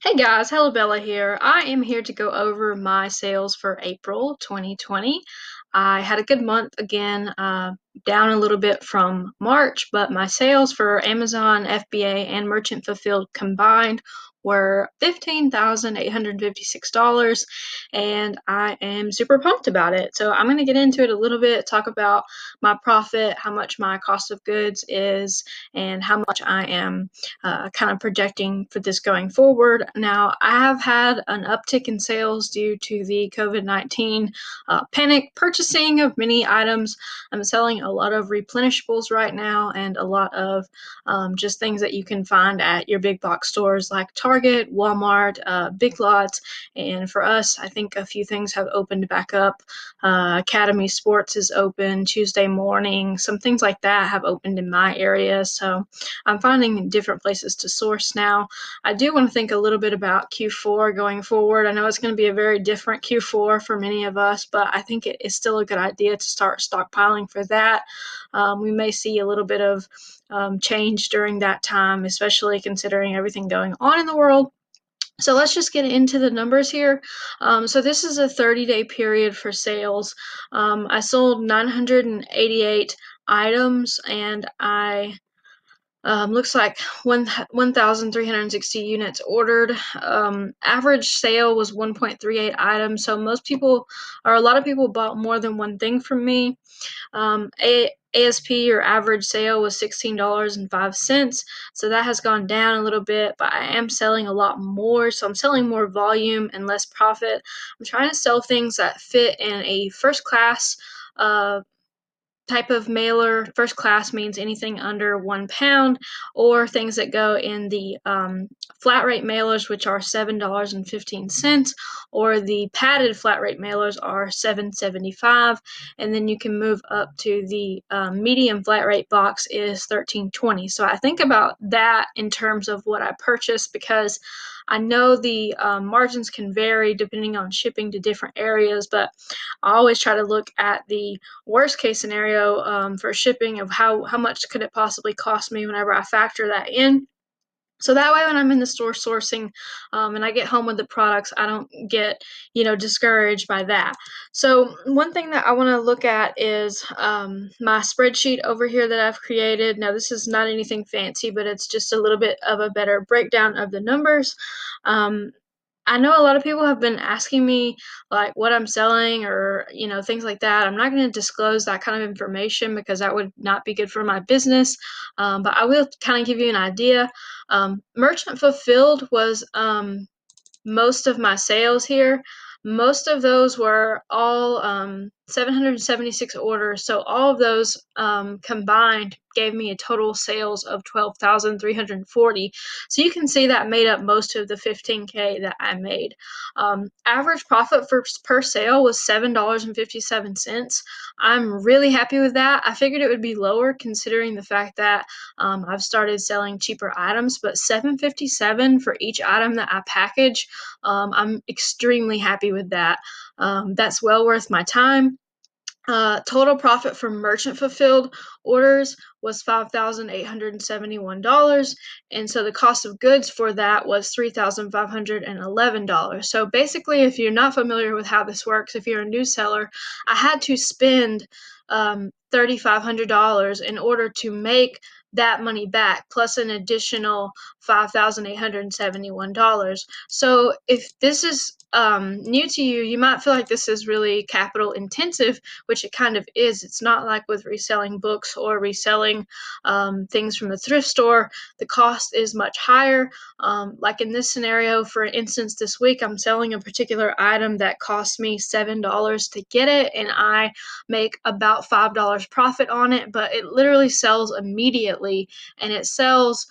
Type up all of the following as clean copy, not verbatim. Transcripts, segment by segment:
Hey guys, Hello Bella here. I am here to go over my sales for April 2020. I had a good month again, down a little bit from March, but my sales for Amazon, FBA, and Merchant Fulfilled combined were $15,856, and I am super pumped about it. So I'm going to get into it a little bit, talk about my profit, how much my cost of goods is, and how much I am kind of projecting for this going forward. Now, I have had an uptick in sales due to the COVID-19 panic purchasing of many items. I'm selling a lot of replenishables right now and a lot of just things that you can find at your big box stores like Target, Walmart, Big Lots. And for us, I think a few things have opened back up. Academy Sports is open Tuesday morning. Some things like that have opened in my area. So I'm finding different places to source now. I do want to think a little bit about Q4 going forward. I know it's going to be a very different Q4 for many of us, but I think it is still a good idea to start stockpiling for that. We may see a little bit of change during that time, especially considering everything going on in the world. So let's just get into the numbers here. So this is a 30-day period for sales. I sold 988 items, and I looks like 1,360 units ordered. Average sale was 1.38 items. So most people, or a lot of people, bought more than one thing from me. ASP, or average sale, was $16.05. So that has gone down a little bit, but I am selling a lot more. So I'm selling more volume and less profit. I'm trying to sell things that fit in a first class type of mailer. First class means anything under 1 pound, or things that go in the flat rate mailers, which are $7.15, or the padded flat rate mailers are $7.75, and then you can move up to the medium flat rate box is $13.20. So I think about that in terms of what I purchased, because I know the margins can vary depending on shipping to different areas, but I always try to look at the worst case scenario for shipping of how much could it possibly cost me whenever I factor that in. So that way, when I'm in the store sourcing and I get home with the products, I don't get, discouraged by that. So one thing that I want to look at is my spreadsheet over here that I've created. Now, this is not anything fancy, but it's just a little bit of a better breakdown of the numbers. Um, I know a lot of people have been asking me like what I'm selling, or things like that. I'm not going to disclose that kind of information because that would not be good for my business. But I will kind of give you an idea. Merchant Fulfilled was most of my sales here. Most of those were all 776 orders. So all of those combined gave me a total sales of 12,340. So you can see that made up most of the 15K that I made. Average profit per sale was $7.57. I'm really happy with that. I figured it would be lower considering the fact that I've started selling cheaper items, but $7.57 for each item that I package, I'm extremely happy with that. That's well worth my time. Total profit from merchant fulfilled orders was $5,871, and so the cost of goods for that was $3,511. So basically, if you're not familiar with how this works, if you're a new seller, I had to spend $3,500 in order to make that money back, plus an additional $5,871. So if this is new to you, you might feel like this is really capital intensive, which it kind of is. It's not like with reselling books or reselling things from the thrift store. The cost is much higher. Like in this scenario, for instance, this week I'm selling a particular item that cost me $7 to get it, and I make about $5 profit on it, but it literally sells immediately, and it sells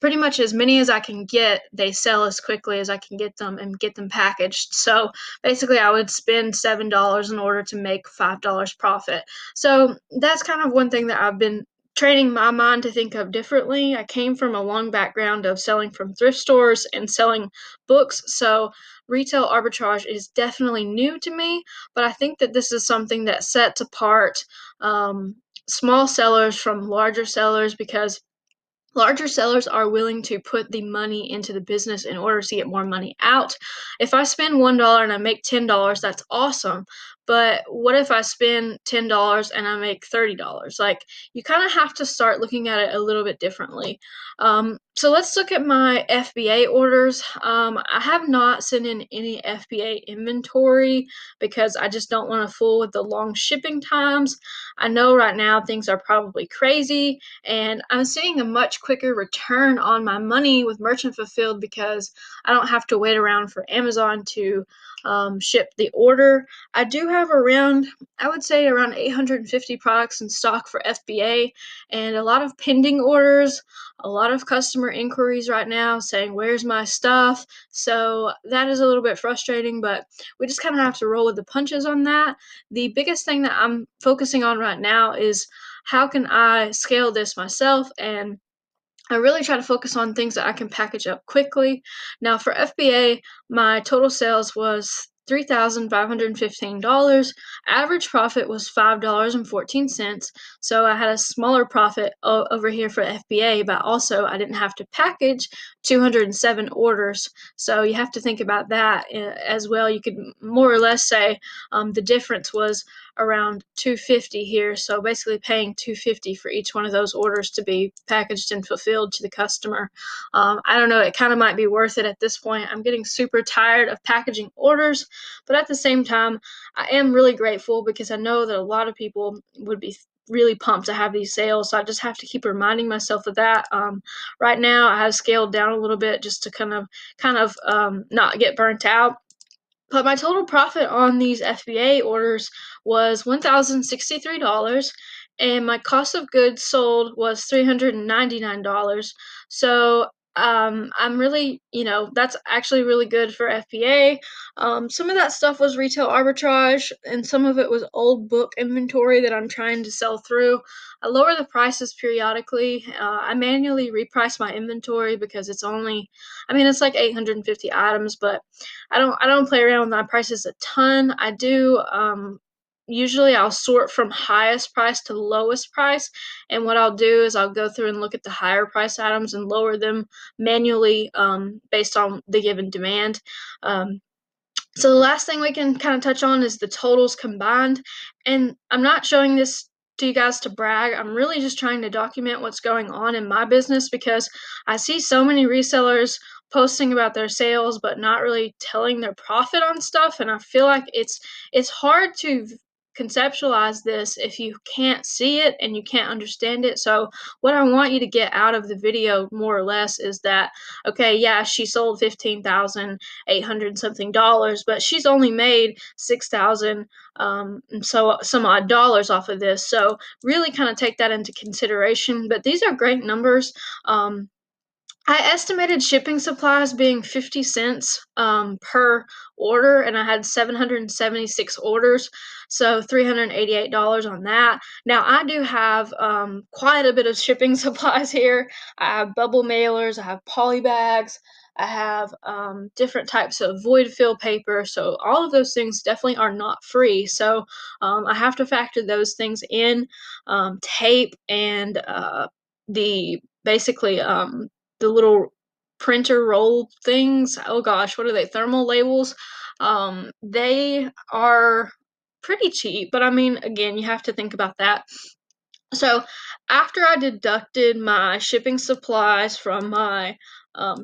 pretty much as many as I can get. They sell as quickly as I can get them and get them packaged. So basically, I would spend $7 in order to make $5 profit. So that's kind of one thing that I've been training my mind to think of differently. I came from a long background of selling from thrift stores and selling books, so retail arbitrage is definitely new to me, but I think that this is something that sets apart small sellers from larger sellers, because Larger sellers are willing to put the money into the business in order to get more money out. If I spend $1 and I make $10, that's awesome. But what if I spend $10 and I make $30? Like, you kind of have to start looking at it a little bit differently. So let's look at my FBA orders. I have not sent in any FBA inventory because I just don't want to fool with the long shipping times. I know right now things are probably crazy, and I'm seeing a much quicker return on my money with Merchant Fulfilled because I don't have to wait around for Amazon to ship the order. I do have around, I would say, around 850 products in stock for FBA, and a lot of pending orders, a lot of customer inquiries right now saying, "Where's my stuff?" So that is a little bit frustrating, but we just kind of have to roll with the punches on that. The biggest thing that I'm focusing on right now is how can I scale this myself, and I really try to focus on things that I can package up quickly. Now, for FBA, my total sales was $3,515. Average profit was $5.14. So I had a smaller profit over here for FBA, but also I didn't have to package 207 orders. So you have to think about that as well. You could more or less say the difference was around 250 here, so basically paying 250 for each one of those orders to be packaged and fulfilled to the customer. I don't know, it kind of might be worth it at this point. I'm getting super tired of packaging orders, but at the same time, I am really grateful because I know that a lot of people would be really pumped to have these sales, so I just have to keep reminding myself of that. Right now I have scaled down a little bit just to kind of not get burnt out, but my total profit on these FBA orders was $1,063, and my cost of goods sold was $399. So I'm really, that's actually really good for FBA. Some of that stuff was retail arbitrage, and some of it was old book inventory that I'm trying to sell through. I lower the prices periodically. I manually reprice my inventory because it's like 850 items, but I don't play around with my prices a ton. I do usually I'll sort from highest price to lowest price, and what I'll do is I'll go through and look at the higher price items and lower them manually based on the given demand. Um, so the last thing we can kind of touch on is the totals combined. And I'm not showing this to you guys to brag. I'm really just trying to document what's going on in my business because I see so many resellers posting about their sales but not really telling their profit on stuff, and I feel like it's hard to conceptualize this if you can't see it and you can't understand it. So what I want you to get out of the video more or less is that, okay, yeah, she sold 15,800 something dollars, but she's only made 6,000 so some odd dollars off of this. So really kind of take that into consideration. But these are great numbers. I estimated shipping supplies being 50 cents per order, and I had 776 orders, so $388 on that. Now, I do have quite a bit of shipping supplies here. I have bubble mailers, I have poly bags, I have different types of void fill paper, so all of those things definitely are not free. So I have to factor those things in, tape and the basically the little printer roll things. Oh gosh, what are they? Thermal labels. They are pretty cheap, but I mean, again, you have to think about that. So after I deducted my shipping supplies from my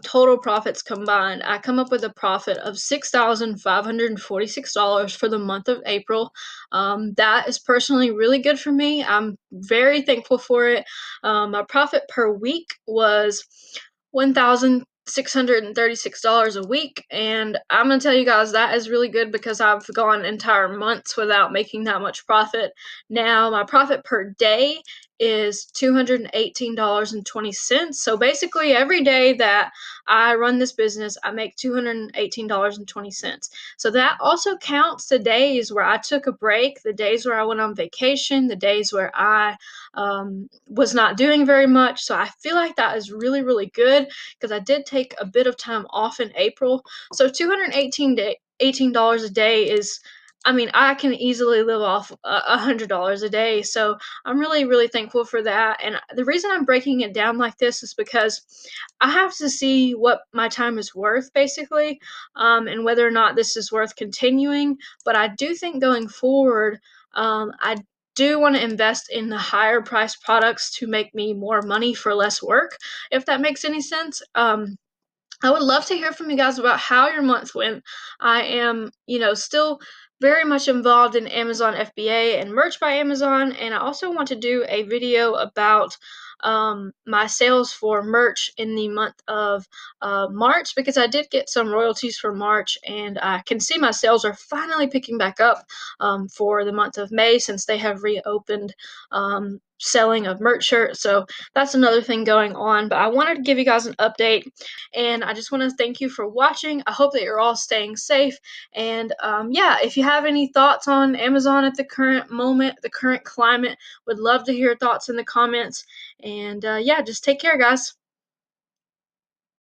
total profits combined, I come up with a profit of $6,546 for the month of April. That is personally really good for me. I'm very thankful for it. My profit per week was $1,636 a week, and I'm gonna tell you guys that is really good because I've gone entire months without making that much profit. Now my profit per day is $218.20. So basically every day that I run this business, I make $218.20. So that also counts the days where I took a break, the days where I went on vacation, the days where I was not doing very much. So I feel like that is really, really good because I did take a bit of time off in April. So $218 a day is I mean, I can easily live off $100 a day, so I'm really, really thankful for that. And the reason I'm breaking it down like this is because I have to see what my time is worth, basically, and whether or not this is worth continuing. But I do think going forward, I do want to invest in the higher price products to make me more money for less work, if that makes any sense. I would love to hear from you guys about how your month went. I am, still very much involved in Amazon FBA and Merch by Amazon, and I also want to do a video about my sales for merch in the month of March, because I did get some royalties for March, and I can see my sales are finally picking back up for the month of May since they have reopened selling of merch shirts. So that's another thing going on. But I wanted to give you guys an update, and I just want to thank you for watching. I hope that you're all staying safe. And yeah, if you have any thoughts on Amazon at the current moment, the current climate, would love to hear your thoughts in the comments. And yeah, just take care, guys.